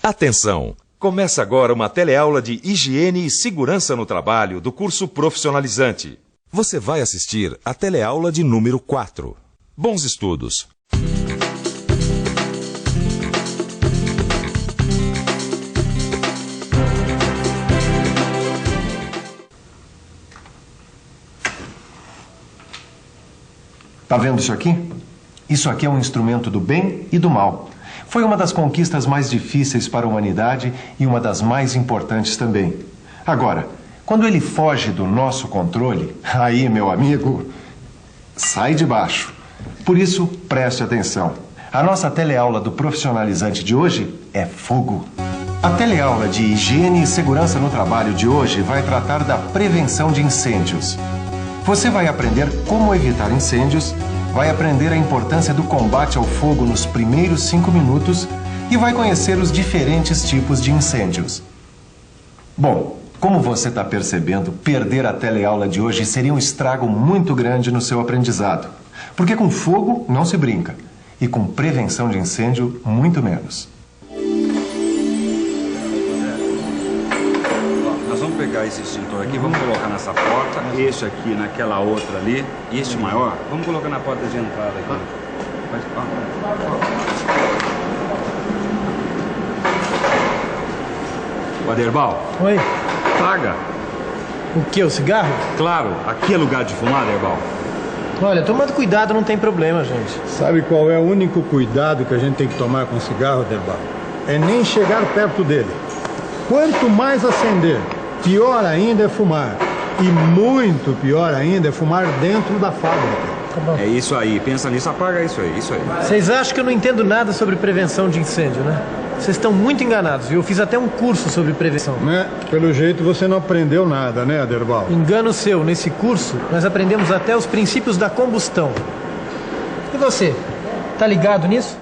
Atenção! Começa agora uma teleaula de Higiene e Segurança no Trabalho do curso Profissionalizante. Você vai assistir a teleaula de número 4. Bons estudos! Tá vendo isso aqui? Isso aqui é um instrumento do bem e do mal. Foi uma das conquistas mais difíceis para a humanidade e uma das mais importantes também. Agora, quando ele foge do nosso controle, aí, meu amigo, sai de baixo. Por isso, preste atenção. A nossa teleaula do Profissionalizante de hoje é fogo. A teleaula de Higiene e Segurança no Trabalho de hoje vai tratar da prevenção de incêndios. Você vai aprender como evitar incêndios, vai aprender a importância do combate ao fogo nos primeiros 5 minutos e vai conhecer os diferentes tipos de incêndios. Bom, como você está percebendo, perder a teleaula de hoje seria um estrago muito grande no seu aprendizado. Porque com fogo não se brinca e com prevenção de incêndio, muito menos. Pegar esse extintor aqui, vamos colocar nessa porta, este aqui naquela outra ali, e este maior, vamos colocar na porta de entrada aqui. O Aderbal. Oi. Paga. O que, o cigarro? Claro, aqui é lugar de fumar, Aderbal. Olha, tomando cuidado não tem problema, gente. Sabe qual é o único cuidado que a gente tem que tomar com cigarro, Aderbal? É nem chegar perto dele. Quanto mais acender, pior ainda é fumar. E muito pior ainda é fumar dentro da fábrica. Tá bom. É isso aí, pensa nisso, apaga isso aí, isso aí. Vocês acham que eu não entendo nada sobre prevenção de incêndio, né? Vocês estão muito enganados, viu? Eu fiz até um curso sobre prevenção. Pelo jeito você não aprendeu nada, né, Aderbal? Engano seu, nesse curso nós aprendemos até os princípios da combustão. E você, tá ligado nisso?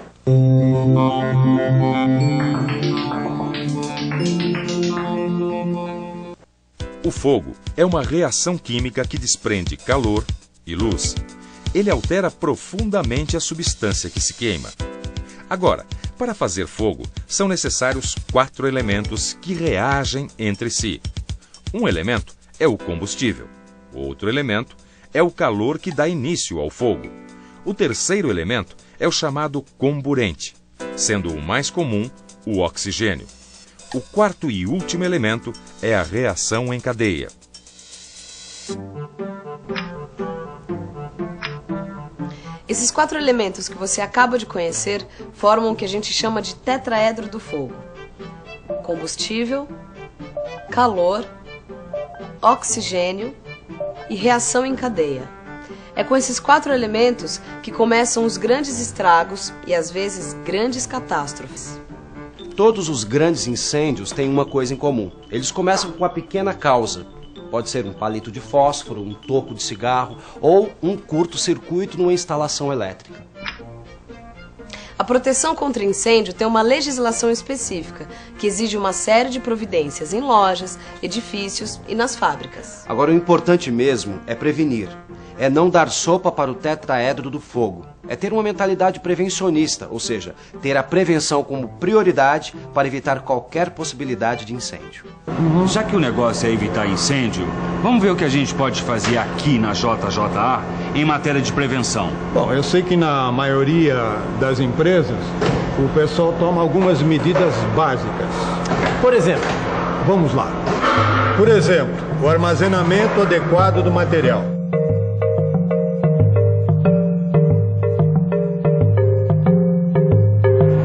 O fogo é uma reação química que desprende calor e luz. Ele altera profundamente a substância que se queima. Agora, para fazer fogo, são necessários 4 elementos que reagem entre si. Um elemento é o combustível. Outro elemento é o calor que dá início ao fogo. O terceiro elemento é o chamado comburente, sendo o mais comum o oxigênio. O quarto e último elemento é a reação em cadeia. Esses 4 elementos que você acaba de conhecer formam o que a gente chama de tetraedro do fogo: combustível, calor, oxigênio e reação em cadeia. É com esses 4 elementos que começam os grandes estragos e, às vezes, grandes catástrofes. Todos os grandes incêndios têm uma coisa em comum. Eles começam com uma pequena causa. Pode ser um palito de fósforo, um toco de cigarro ou um curto-circuito numa instalação elétrica. A proteção contra incêndio tem uma legislação específica que exige uma série de providências em lojas, edifícios e nas fábricas. Agora, o importante mesmo é prevenir. É não dar sopa para o tetraedro do fogo. É ter uma mentalidade prevencionista, ou seja, ter a prevenção como prioridade para evitar qualquer possibilidade de incêndio. Já que o negócio é evitar incêndio, vamos ver o que a gente pode fazer aqui na JJA em matéria de prevenção. Bom, eu sei que na maioria das empresas o pessoal toma algumas medidas básicas. Por exemplo? Vamos lá. Por exemplo, o armazenamento adequado do material.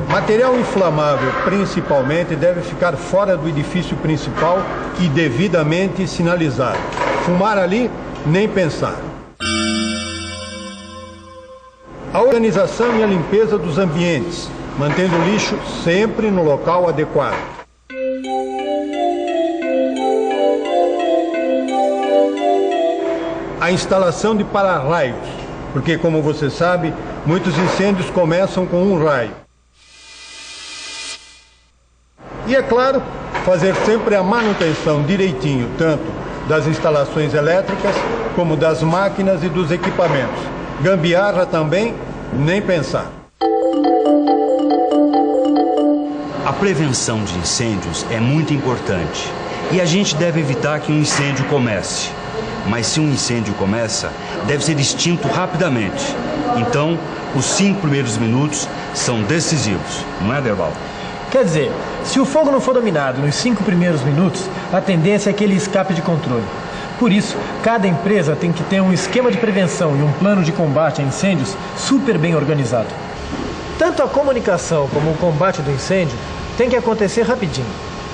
Material inflamável, principalmente, deve ficar fora do edifício principal e devidamente sinalizado. Fumar ali, nem pensar. A organização e a limpeza dos ambientes, mantendo o lixo sempre no local adequado. A instalação de para-raios, porque, como você sabe, muitos incêndios começam com um raio. E, é claro, fazer sempre a manutenção direitinho, tanto das instalações elétricas como das máquinas e dos equipamentos. Gambiarra também, nem pensar. A prevenção de incêndios é muito importante e a gente deve evitar que um incêndio comece. Mas se um incêndio começa, deve ser extinto rapidamente. Então, os 5 primeiros minutos são decisivos, não é, Derbal? Quer dizer, se o fogo não for dominado nos 5 primeiros minutos, a tendência é que ele escape de controle. Por isso, cada empresa tem que ter um esquema de prevenção e um plano de combate a incêndios super bem organizado. Tanto a comunicação como o combate do incêndio tem que acontecer rapidinho.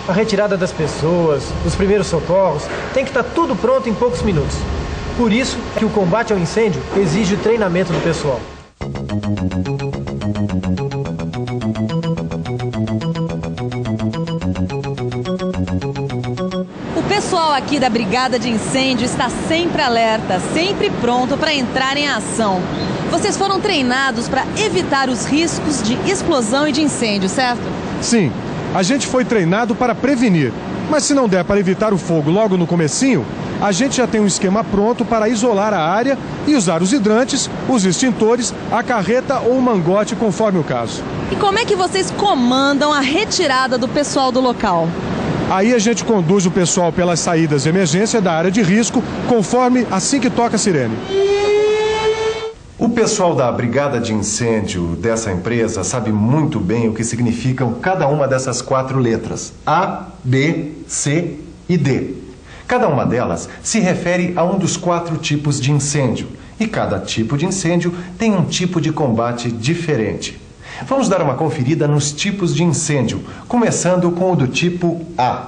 A retirada das pessoas, os primeiros socorros, tem que estar tudo pronto em poucos minutos. Por isso que o combate ao incêndio exige o treinamento do pessoal. O pessoal aqui da Brigada de Incêndio está sempre alerta, sempre pronto para entrar em ação. Vocês foram treinados para evitar os riscos de explosão e de incêndio, certo? Sim, a gente foi treinado para prevenir. Mas se não der para evitar o fogo logo no comecinho, a gente já tem um esquema pronto para isolar a área e usar os hidrantes, os extintores, a carreta ou o mangote, conforme o caso. E como é que vocês comandam a retirada do pessoal do local? Aí a gente conduz o pessoal pelas saídas de emergência da área de risco, conforme assim que toca a sirene. O pessoal da Brigada de Incêndio dessa empresa sabe muito bem o que significam cada uma dessas 4 letras: A, B, C e D. Cada uma delas se refere a um dos 4 tipos de incêndio, e cada tipo de incêndio tem um tipo de combate diferente. Vamos dar uma conferida nos tipos de incêndio, começando com o do tipo A.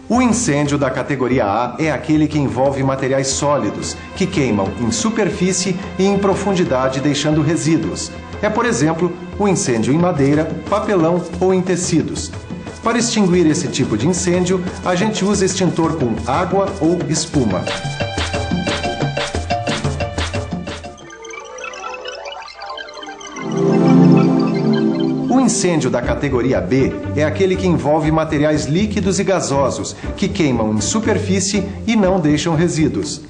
O incêndio da categoria A é aquele que envolve materiais sólidos, que queimam em superfície e em profundidade, deixando resíduos. É, por exemplo, o incêndio em madeira, papelão ou em tecidos. Para extinguir esse tipo de incêndio, a gente usa extintor com água ou espuma. O incêndio da categoria B é aquele que envolve materiais líquidos e gasosos, que queimam em superfície e não deixam resíduos.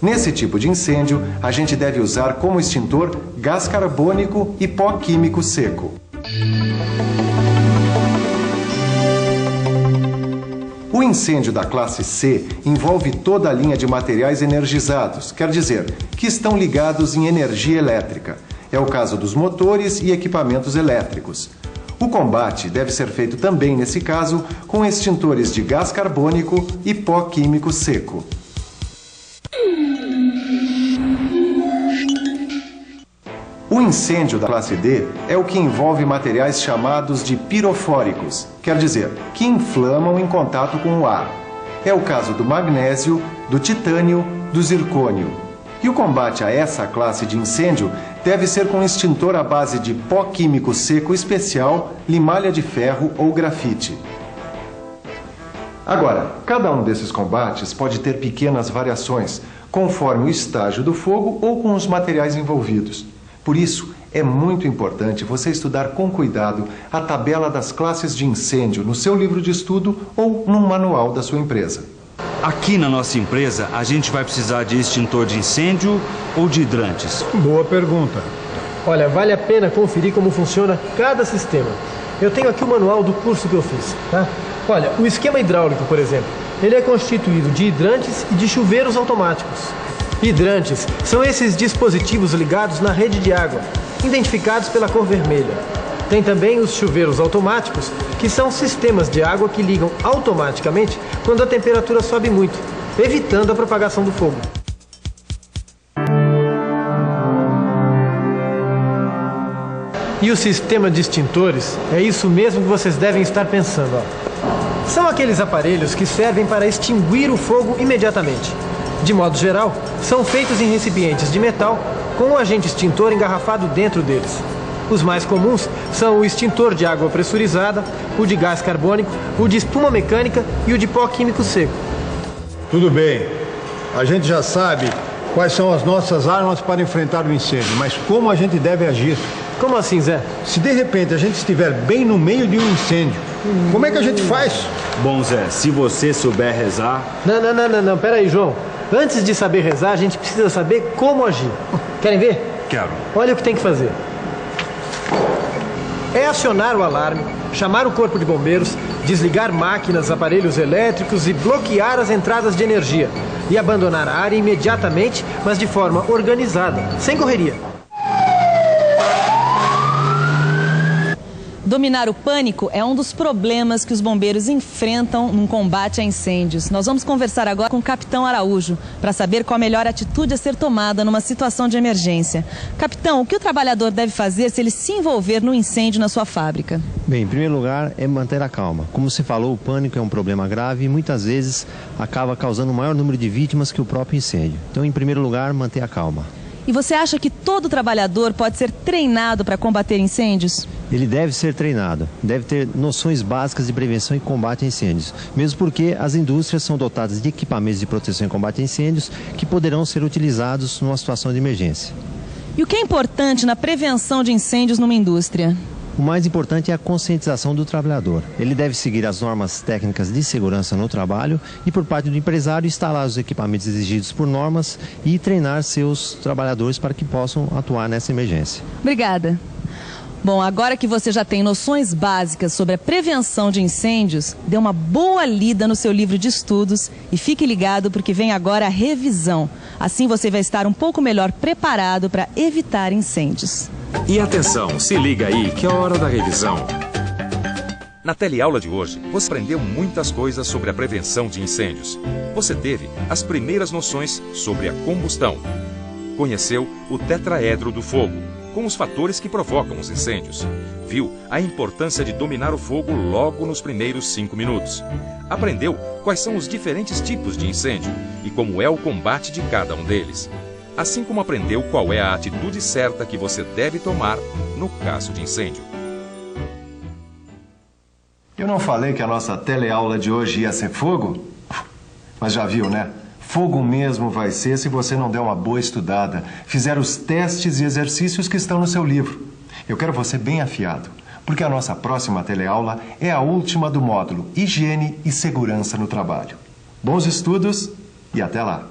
Nesse tipo de incêndio, a gente deve usar como extintor gás carbônico e pó químico seco. O incêndio da classe C envolve toda a linha de materiais energizados, quer dizer, que estão ligados em energia elétrica. É o caso dos motores e equipamentos elétricos. O combate deve ser feito também, nesse caso, com extintores de gás carbônico e pó químico seco. O incêndio da classe D é o que envolve materiais chamados de pirofóricos, quer dizer, que inflamam em contato com o ar. É o caso do magnésio, do titânio, do zircônio. E o combate a essa classe de incêndio deve ser com extintor à base de pó químico seco especial, limalha de ferro ou grafite. Agora, cada um desses combates pode ter pequenas variações, conforme o estágio do fogo ou com os materiais envolvidos. Por isso, é muito importante você estudar com cuidado a tabela das classes de incêndio no seu livro de estudo ou num manual da sua empresa. Aqui na nossa empresa, a gente vai precisar de extintor de incêndio ou de hidrantes? Boa pergunta. Olha, vale a pena conferir como funciona cada sistema. Eu tenho aqui o manual do curso que eu fiz, tá? Olha, o esquema hidráulico, por exemplo, ele é constituído de hidrantes e de chuveiros automáticos. Hidrantes são esses dispositivos ligados na rede de água, identificados pela cor vermelha. Tem também os chuveiros automáticos, que são sistemas de água que ligam automaticamente quando a temperatura sobe muito, evitando a propagação do fogo. E o sistema de extintores é isso mesmo que vocês devem estar pensando, ó. São aqueles aparelhos que servem para extinguir o fogo imediatamente. De modo geral, são feitos em recipientes de metal com um agente extintor engarrafado dentro deles. Os mais comuns são o extintor de água pressurizada, o de gás carbônico, o de espuma mecânica e o de pó químico seco. Tudo bem, a gente já sabe quais são as nossas armas para enfrentar o incêndio, mas como a gente deve agir? Como assim, Zé? Se de repente a gente estiver bem no meio de um incêndio, como é que a gente faz? Bom, Zé, se você souber rezar... Não, pera aí, João. Antes de saber rezar, a gente precisa saber como agir. Querem ver? Quero. Olha o que tem que fazer. É acionar o alarme, chamar o corpo de bombeiros, desligar máquinas, aparelhos elétricos e bloquear as entradas de energia. E abandonar a área imediatamente, mas de forma organizada, sem correria. Dominar o pânico é um dos problemas que os bombeiros enfrentam num combate a incêndios. Nós vamos conversar agora com o Capitão Araújo para saber qual a melhor atitude a ser tomada numa situação de emergência. Capitão, o que o trabalhador deve fazer se ele se envolver no incêndio na sua fábrica? Bem, em primeiro lugar, é manter a calma. Como você falou, o pânico é um problema grave e muitas vezes acaba causando o maior número de vítimas que o próprio incêndio. Então, em primeiro lugar, manter a calma. E você acha que todo trabalhador pode ser treinado para combater incêndios? Ele deve ser treinado, deve ter noções básicas de prevenção e combate a incêndios, mesmo porque as indústrias são dotadas de equipamentos de proteção e combate a incêndios que poderão ser utilizados numa situação de emergência. E o que é importante na prevenção de incêndios numa indústria? O mais importante é a conscientização do trabalhador. Ele deve seguir as normas técnicas de segurança no trabalho e, por parte do empresário, instalar os equipamentos exigidos por normas e treinar seus trabalhadores para que possam atuar nessa emergência. Obrigada. Bom, agora que você já tem noções básicas sobre a prevenção de incêndios, dê uma boa lida no seu livro de estudos e fique ligado porque vem agora a revisão. Assim você vai estar um pouco melhor preparado para evitar incêndios. E atenção, se liga aí que é a hora da revisão. Na teleaula de hoje, você aprendeu muitas coisas sobre a prevenção de incêndios. Você teve as primeiras noções sobre a combustão. Conheceu o tetraedro do fogo, com os fatores que provocam os incêndios. Viu a importância de dominar o fogo logo nos primeiros 5 minutos. Aprendeu quais são os diferentes tipos de incêndio e como é o combate de cada um deles. Assim como aprendeu qual é a atitude certa que você deve tomar no caso de incêndio. Eu não falei que a nossa teleaula de hoje ia ser fogo? Mas já viu, né? Fogo mesmo vai ser se você não der uma boa estudada, fizer os testes e exercícios que estão no seu livro. Eu quero você bem afiado, porque a nossa próxima teleaula é a última do módulo Higiene e Segurança no Trabalho. Bons estudos e até lá!